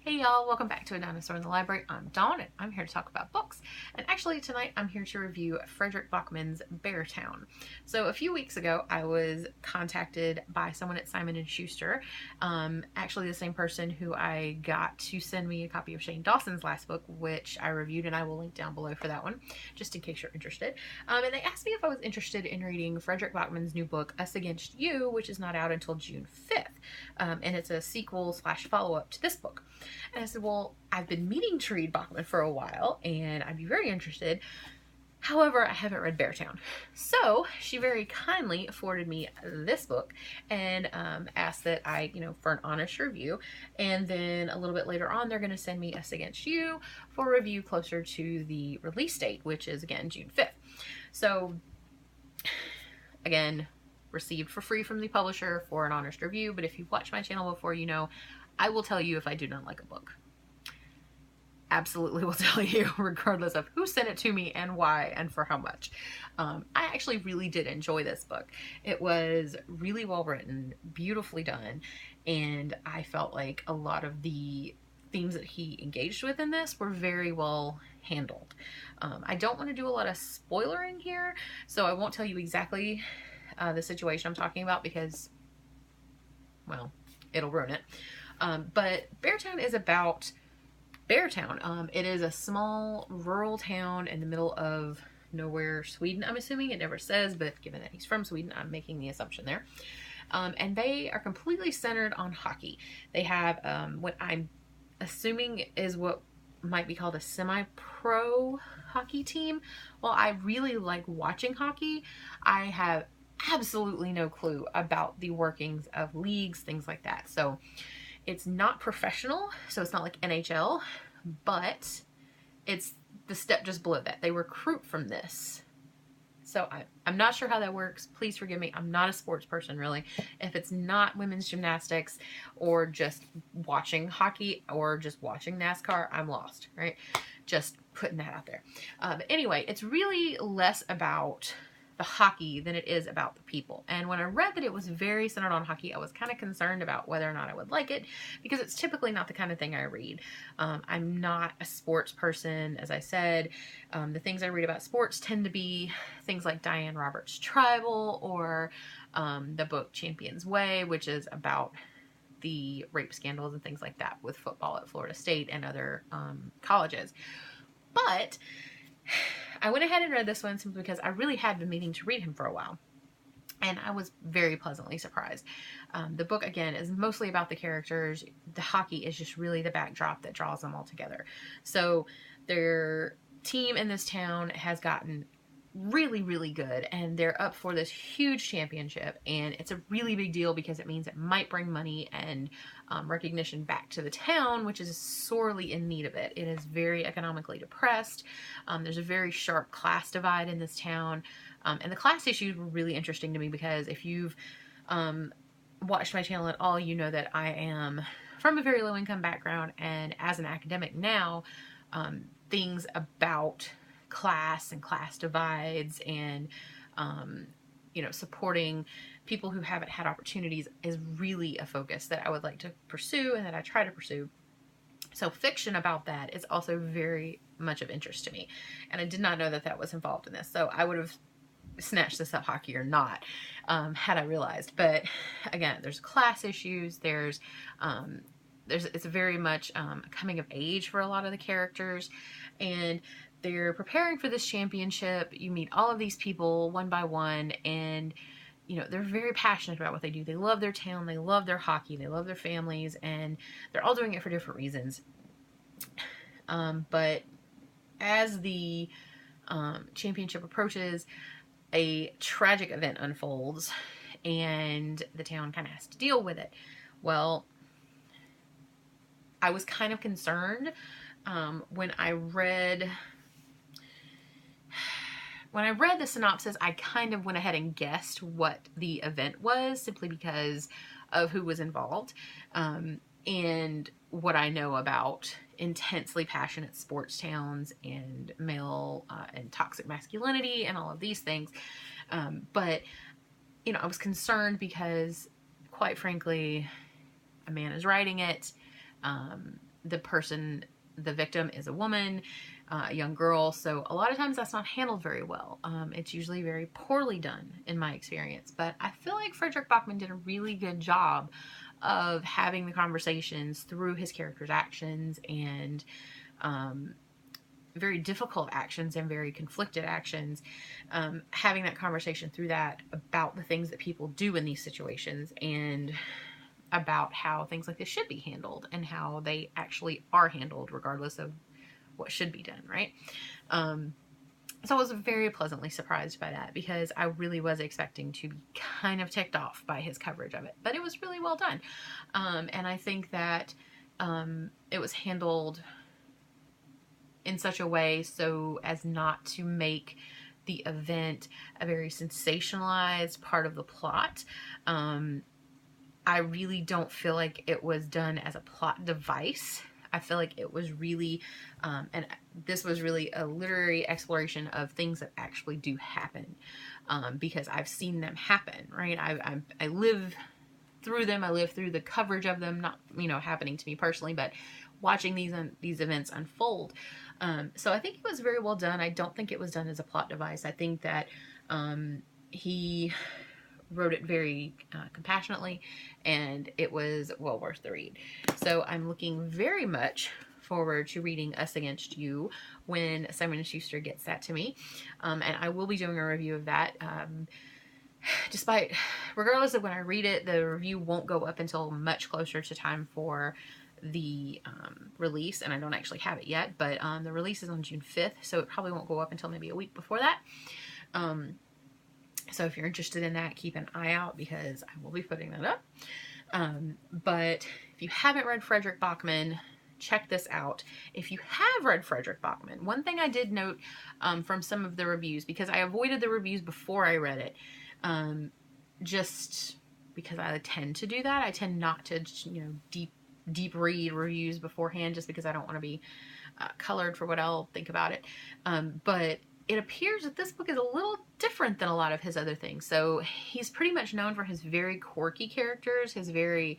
Hey y'all, welcome back to A Dinosaur in the Library. I'm Dawn and I'm here to talk about books. And actually tonight I'm here to review Fredrik Backman's Beartown. So a few weeks ago I was contacted by someone at Simon & Schuster, actually the same person who I got to send me a copy of Shane Dawson's last book, which I reviewed, and I will link down below for that one, just in case you're interested. And they asked me if I was interested in reading Fredrik Backman's new book, Us Against You, which is not out until June 5th. And it's a sequel slash follow-up to this book. And I said, well, I've been meaning to read Backman for a while and I'd be very interested. However, I haven't read Beartown. So she very kindly afforded me this book and asked that I, for an honest review. And then a little bit later on, they're going to send me Us Against You for review closer to the release date, which is again, June 5th. So again, received for free from the publisher for an honest review. But if you've watched my channel before, you know, I will tell you if I do not like a book. Absolutely will tell you, regardless of who sent it to me and why and for how much. I actually really did enjoy this book. It was really well written, beautifully done, and I felt like a lot of the themes that he engaged with in this were very well handled. I don't want to do a lot of spoilering here, so I won't tell you exactly the situation I'm talking about because, well, it'll ruin it. But Beartown is about Beartown. It is a small rural town in the middle of nowhere, Sweden, I'm assuming. It never says, but given that he's from Sweden, I'm making the assumption there. And they are completely centered on hockey. They have what I'm assuming is what might be called a semi-pro hockey team. While I really like watching hockey, I have absolutely no clue about the workings of leagues, things like that. So it's not professional, so it's not like NHL, but it's the step just below that. They recruit from this. So I'm not sure how that works. Please forgive me. I'm not a sports person, really. If it's not women's gymnastics or just watching hockey or just watching NASCAR, I'm lost, right? Just putting that out there. But anyway, it's really less about the hockey than it is about the people. And when I read that it was very centered on hockey, I was kind of concerned about whether or not I would like it, because it's typically not the kind of thing I read. I'm not a sports person, as I said. The things I read about sports tend to be things like Diane Roberts' Tribal or the book Champion's Way, which is about the rape scandals and things like that with football at Florida State and other colleges. But I went ahead and read this one simply because I really had been meaning to read him for a while. And I was very pleasantly surprised. The book, again, is mostly about the characters. The hockey is just really the backdrop that draws them all together. So their team in this town has gotten really, really good, and they're up for this huge championship, and it's a really big deal because it means it might bring money and recognition back to the town, which is sorely in need of it. It is very economically depressed. There's a very sharp class divide in this town, and the class issues were really interesting to me because if you've watched my channel at all, you know that I am from a very low-income background, and as an academic now, things about class and class divides and supporting people who haven't had opportunities is really a focus that I would like to pursue and that I try to pursue. So fiction about that is also very much of interest to me, and I did not know that that was involved in this, so I would have snatched this up, hockey or not, had I realized. But again, there's class issues, it's very much coming of age for a lot of the characters, and they're preparing for this championship. You meet all of these people one by one, and they're very passionate about what they do. They love their town, they love their hockey, they love their families, and they're all doing it for different reasons. But as the championship approaches, a tragic event unfolds, and the town kind of has to deal with it. Well, I was kind of concerned when I read the synopsis. I kind of went ahead and guessed what the event was simply because of who was involved and what I know about intensely passionate sports towns and male and toxic masculinity and all of these things. But I was concerned because, quite frankly, a man is writing it. the victim is a woman, a young girl. So a lot of times that's not handled very well. It's usually very poorly done in my experience. But I feel like Fredrik Backman did a really good job of having the conversations through his character's actions, and very difficult actions and very conflicted actions, having that conversation through that about the things that people do in these situations, and about how things like this should be handled and how they actually are handled regardless of what should be done, right? So I was very pleasantly surprised by that, because I really was expecting to be kind of ticked off by his coverage of it, but it was really well done. And I think that it was handled in such a way so as not to make the event a very sensationalized part of the plot. I really don't feel like it was done as a plot device. I feel like it was really, and this was really a literary exploration of things that actually do happen, because I've seen them happen, right? I live through them. I live through the coverage of them, not, happening to me personally, but watching these events unfold. So I think it was very well done. I don't think it was done as a plot device. I think that he wrote it very compassionately, and it was well worth the read. So I'm looking very much forward to reading Us Against You when Simon & Schuster gets that to me, and I will be doing a review of that. Regardless of when I read it, the review won't go up until much closer to time for the release, and I don't actually have it yet, but the release is on June 5th, so it probably won't go up until maybe a week before that. So if you're interested in that, keep an eye out, because I will be putting that up. But if you haven't read Fredrik Backman, check this out. If you have read Fredrik Backman, one thing I did note from some of the reviews, because I avoided the reviews before I read it, just because I tend to do that. I tend not to, deep read reviews beforehand, just because I don't want to be colored for what I'll think about it. But it appears that this book is a little different than a lot of his other things. So he's pretty much known for his very quirky characters, his very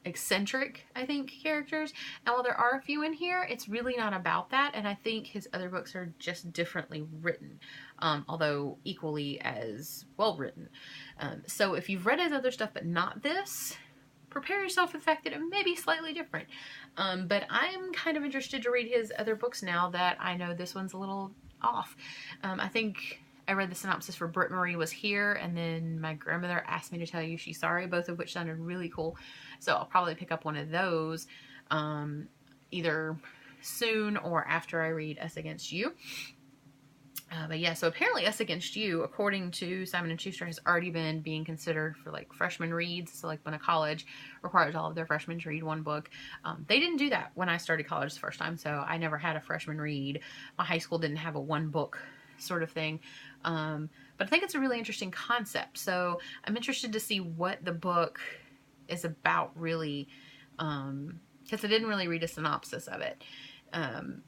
eccentric, I think, characters. And while there are a few in here, it's really not about that. And I think his other books are just differently written, although equally as well written. So if you've read his other stuff but not this, prepare yourself for the fact that it may be slightly different. But I'm kind of interested to read his other books now that I know this one's a little off. I think I read the synopsis for Britt Marie Was Here, and then My Grandmother Asked Me to Tell You She's Sorry, both of which sounded really cool. So I'll probably pick up one of those either soon or after I read Us Against You. But yeah, so apparently Us Against You, according to Simon & Schuster, has already been being considered for like freshman reads. So like when a college requires all of their freshmen to read one book. They didn't do that when I started college the first time, so I never had a freshman read. My high school didn't have a one book sort of thing. But I think it's a really interesting concept. So I'm interested to see what the book is about, really, because I didn't really read a synopsis of it. I'm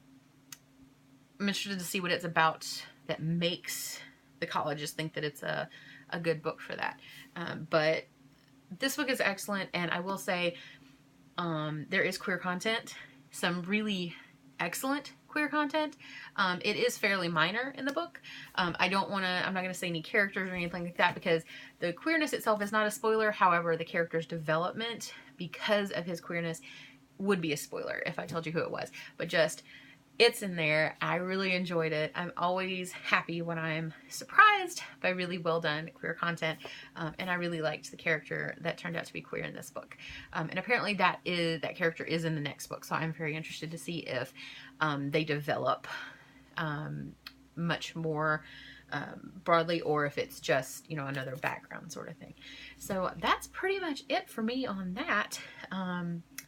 interested to see what it's about that makes the colleges think that it's a good book for that. But this book is excellent, and I will say there is queer content, some really excellent queer content. It is fairly minor in the book. I'm not going to say any characters or anything like that, because the queerness itself is not a spoiler. However, the character's development, because of his queerness, would be a spoiler if I told you who it was. But just, it's in there. I really enjoyed it. I'm always happy when I'm surprised by really well done queer content. And I really liked the character that turned out to be queer in this book. And apparently that character is in the next book. So I'm very interested to see if they develop much more broadly, or if it's just, another background sort of thing. So that's pretty much it for me on that.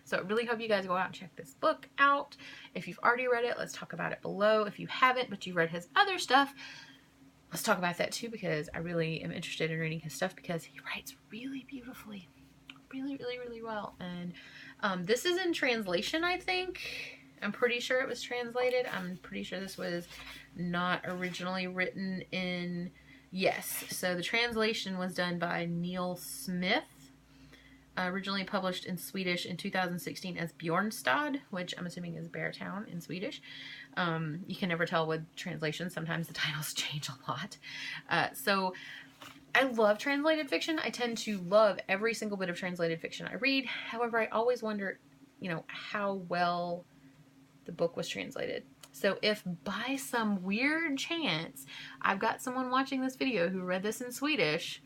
So I really hope you guys go out and check this book out. If you've already read it, let's talk about it below. If you haven't, but you've read his other stuff, let's talk about that too, because I really am interested in reading his stuff, because he writes really beautifully. Really, really, really well. And this is in translation, I think. I'm pretty sure it was translated. I'm pretty sure this was not originally written in... Yes, so the translation was done by Neil Smith. originally published in Swedish in 2016 as Bjornstad, which I'm assuming is Beartown in Swedish. You can never tell with translations. Sometimes the titles change a lot. So I love translated fiction. I tend to love every single bit of translated fiction I read. However, I always wonder, you know, how well the book was translated. So if by some weird chance I've got someone watching this video who read this in Swedish,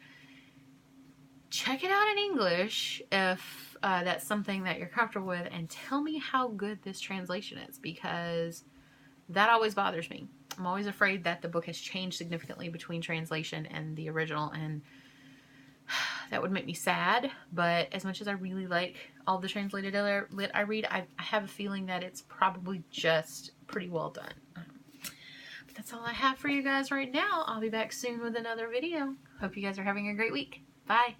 check it out in English if that's something that you're comfortable with, and tell me how good this translation is, because that always bothers me. I'm always afraid that the book has changed significantly between translation and the original, and that would make me sad. But as much as I really like all the translated lit I read, I have a feeling that it's probably just pretty well done. But that's all I have for you guys right now. I'll be back soon with another video. Hope you guys are having a great week. Bye.